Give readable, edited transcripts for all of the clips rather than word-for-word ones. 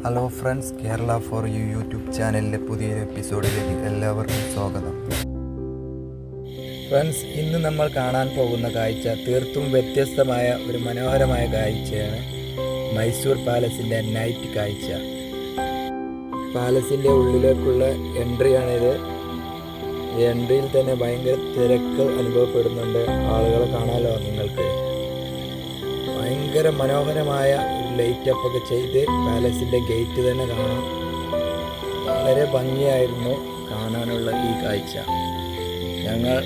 Hello friends, Kerala for you YouTube ചാനലിലെ പുതിയൊരു എപ്പിസോഡിലേക്ക് എല്ലാവർക്കും സ്വാഗതം. ഫ്രണ്ട്സ്, ഇന്ന് നമ്മൾ കാണാൻ പോകുന്ന കാഴ്ച തീർത്തും വ്യത്യസ്തമായ ഒരു മനോഹരമായ കാഴ്ചയാണ്. മൈസൂർ പാലസിൻ്റെ നൈറ്റ് കാഴ്ച. പാലസിൻ്റെ ഉള്ളിലേക്കുള്ള എൻട്രിയാണിത്. ഈ എൻട്രിയിൽ തന്നെ ഭയങ്കര തിരക്ക് അനുഭവപ്പെടുന്നുണ്ട്. ആളുകളെ കാണാമല്ലോ നിങ്ങൾക്ക്. ഭയങ്കര മനോഹരമായ ലൈറ്റപ്പ് ഒക്കെ ചെയ്ത് പാലസിൻ്റെ ഗേറ്റ് തന്നെ കാണാം. വളരെ ഭംഗിയായിരുന്നു കാണാനുള്ള ഈ കാഴ്ച. ഞങ്ങൾ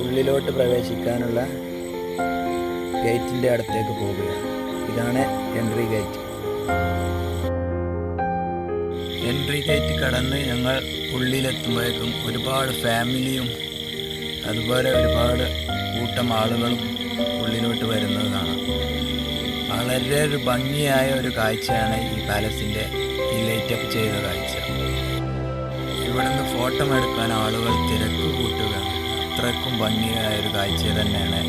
ഉള്ളിലോട്ട് പ്രവേശിക്കാനുള്ള ഗേറ്റിൻ്റെ അടുത്തേക്ക് പോവുകയാണ്. ഇതാണ് എൻട്രി ഗേറ്റ്. എൻട്രി ഗേറ്റ് കടന്ന് ഞങ്ങൾ ഉള്ളിലെത്തുമ്പോഴേക്കും ഒരുപാട് ഫാമിലിയും അതുപോലെ ഒരുപാട് കൂട്ടം ആളുകളും ഉള്ളിലോട്ട് വരുന്നത് കാണാം. വളരെ ഒരു ഭംഗിയായ ഒരു കാഴ്ചയാണ് ഈ പാലസിൻ്റെ ഈ ലൈറ്റപ്പ് ചെയ്ത കാഴ്ച. ഇവിടുന്ന് ഫോട്ടോ എടുക്കാൻ ആളുകൾ തിരക്ക് കൂട്ടുകയാണ്. അത്രയ്ക്കും ഭംഗിയായ ഒരു കാഴ്ച തന്നെയാണ്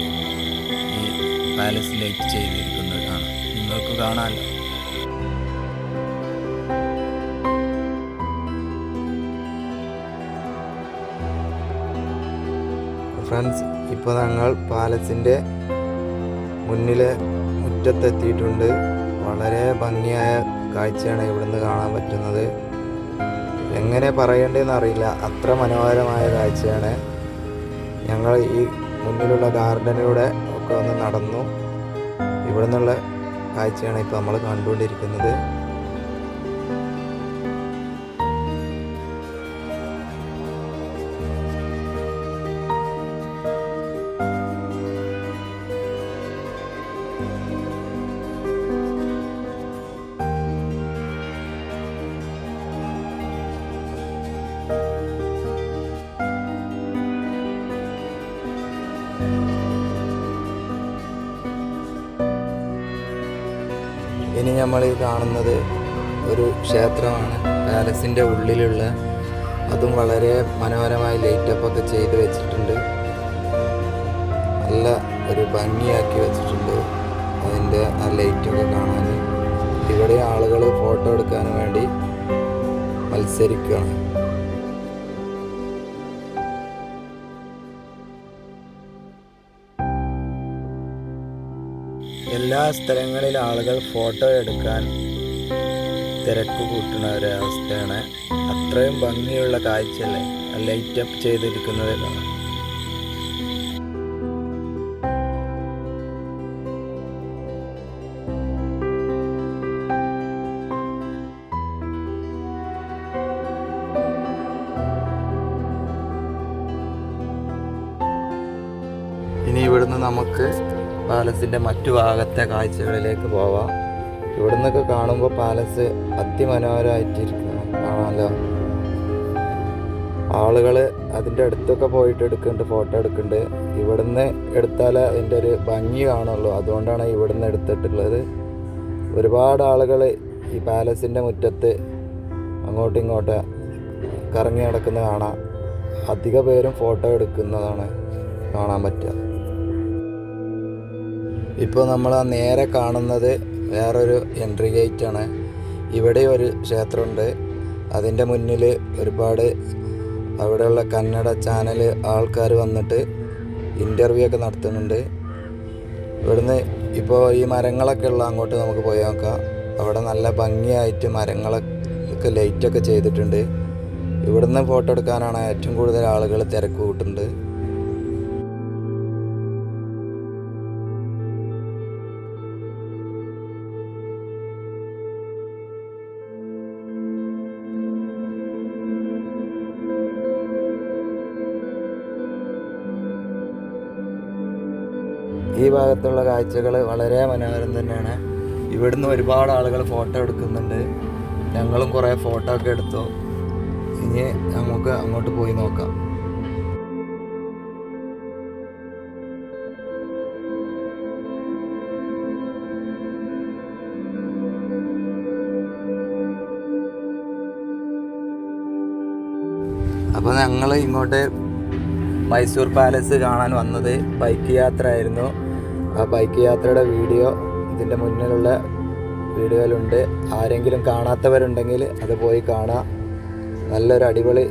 ഈ പാലസ് ലൈറ്റ് ചെയ്തിരിക്കുന്നത്. നിങ്ങൾക്ക് കാണാമല്ലോ. ഫ്രണ്ട്സ്, ഇപ്പോൾ ഞങ്ങൾ പാലസിൻ്റെ മുന്നിലെ മുറ്റത്തെത്തിയിട്ടുണ്ട്. വളരെ ഭംഗിയായ കാഴ്ചയാണ് ഇവിടുന്ന് കാണാൻ പറ്റുന്നത്. എങ്ങനെ പറയേണ്ടതെന്ന് അറിയില്ല, അത്ര മനോഹരമായ കാഴ്ചയാണ്. ഞങ്ങൾ ഈ മുന്നിലുള്ള ഗാർഡനിലൂടെ ഒക്കെ ഒന്ന് നടന്നു. ഇവിടെ നിന്നുള്ള കാഴ്ചയാണ് ഇപ്പോൾ നമ്മൾ കണ്ടുകൊണ്ടിരിക്കുന്നത്. ഇനി നമ്മൾ ഈ കാണുന്നത് ഒരു ക്ഷേത്രമാണ്. പാലസിൻ്റെ ഉള്ളിലുള്ള, അതും വളരെ മനോഹരമായി ലൈറ്റപ്പൊക്കെ ചെയ്ത് വെച്ചിട്ടുണ്ട്. നല്ല ഒരു ഭംഗിയാക്കി വെച്ചിട്ടുണ്ട് അതിൻ്റെ ആ ലൈറ്റൊക്കെ കാണാൻ. ഇവിടെ ആളുകൾ ഫോട്ടോ എടുക്കാൻ വേണ്ടി മത്സരിക്കുകയാണ്. എല്ലാ സ്ഥലങ്ങളിലും ആളുകൾ ഫോട്ടോ എടുക്കാൻ തിരക്ക് കൂട്ടുന്ന ഒരവസ്ഥയാണ്. അത്രയും ഭംഗിയുള്ള കാഴ്ചയല്ലേ ലൈറ്റപ്പ് ചെയ്തിരിക്കുന്നത് കാണാം. ഇനി ഇവിടുന്ന് നമുക്ക് പാലസിൻ്റെ മറ്റു ഭാഗത്തെ കാഴ്ചകളിലേക്ക് പോവാം. ഇവിടുന്നൊക്കെ കാണുമ്പോൾ പാലസ് അതിമനോഹരമായിട്ടിരിക്കുന്നു കാണാമല്ലോ. ആളുകൾ അതിൻ്റെ അടുത്തൊക്കെ പോയിട്ട് എടുക്കുന്നുണ്ട്, ഫോട്ടോ എടുക്കുന്നുണ്ട്. ഇവിടുന്ന് എടുത്താൽ അതിൻ്റെ ഒരു ഭംഗി കാണുള്ളൂ. അതുകൊണ്ടാണ് ഇവിടുന്ന് എടുത്തിട്ടുള്ളത്. ഒരുപാട് ആളുകൾ ഈ പാലസിൻ്റെ മുറ്റത്ത് അങ്ങോട്ടും ഇങ്ങോട്ടും കറങ്ങി നടക്കുന്നത് കാണാം. അധിക പേരും ഫോട്ടോ എടുക്കുന്നതാണ് കാണാൻ പറ്റുക. ഇപ്പോൾ നമ്മൾ നേരെ കാണുന്നത് വേറൊരു എൻട്രി ഗേറ്റാണ്. ഇവിടെ ഒരു ക്ഷേത്രമുണ്ട്. അതിൻ്റെ മുന്നിൽ ഒരുപാട് അവിടെയുള്ള കന്നഡ ചാനൽ ആൾക്കാർ വന്നിട്ട് ഇൻ്റർവ്യൂ ഒക്കെ നടത്തുന്നുണ്ട്. ഇവിടുന്ന് ഇപ്പോൾ ഈ മരങ്ങളൊക്കെ ഉള്ള അങ്ങോട്ട് നമുക്ക് പോയി നോക്കാം. അവിടെ നല്ല ഭംഗിയായിട്ട് മരങ്ങളൊക്കെ ലൈറ്റൊക്കെ ചെയ്തിട്ടുണ്ട്. ഇവിടുന്ന് ഫോട്ടോ എടുക്കാനാണ് ഏറ്റവും കൂടുതൽ ആളുകൾ തിരക്ക് കൂട്ടുന്നത്. ഈ ഭാഗത്തുള്ള കാഴ്ചകൾ വളരെ മനോഹരം തന്നെയാണ്. ഇവിടുന്ന് ഒരുപാട് ആളുകൾ ഫോട്ടോ എടുക്കുന്നുണ്ട്. ഞങ്ങളും കുറേ ഫോട്ടോ ഒക്കെ എടുത്തു. ഇനി നമുക്ക് അങ്ങോട്ട് പോയി നോക്കാം. അപ്പോൾ ഞങ്ങൾ ഇങ്ങോട്ട് മൈസൂർ പാലസ് കാണാൻ വന്നത് ബൈക്ക് യാത്ര ആയിരുന്നു. ആ ബൈക്ക് യാത്രയുടെ വീഡിയോ ഇതിൻ്റെ മുന്നിലുള്ള വീഡിയോയിലുണ്ട്. ആരെങ്കിലും കാണാത്തവരുണ്ടെങ്കിൽ അത് പോയി കാണുക. നല്ലൊരു അടിപൊളി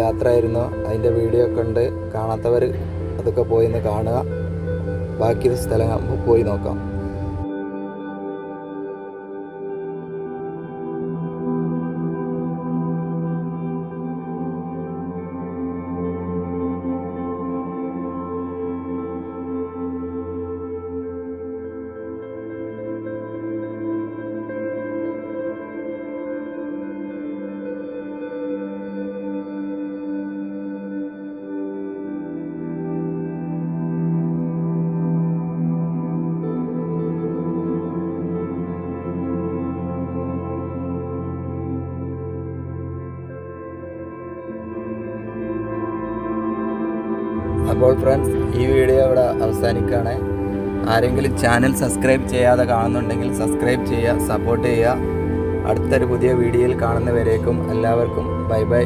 യാത്രയായിരുന്നു. അതിൻ്റെ വീഡിയോ ഒക്കെ ഉണ്ട്. കാണാത്തവർ അതൊക്കെ പോയി ഒന്ന് കാണുക. ബാക്കി സ്ഥലം പോയി നോക്കാം. അപ്പോൾ ഫ്രണ്ട്സ്, ഈ വീഡിയോ ഇവിടെ അവസാനിക്കുകയാണ്. ആരെങ്കിലും ചാനൽ സബ്സ്ക്രൈബ് ചെയ്യാതെ കാണുന്നുണ്ടെങ്കിൽ സബ്സ്ക്രൈബ് ചെയ്യുക, സപ്പോർട്ട് ചെയ്യുക. അടുത്തൊരു പുതിയ വീഡിയോയിൽ കാണുന്നവരേക്കും എല്ലാവർക്കും ബൈ ബൈ.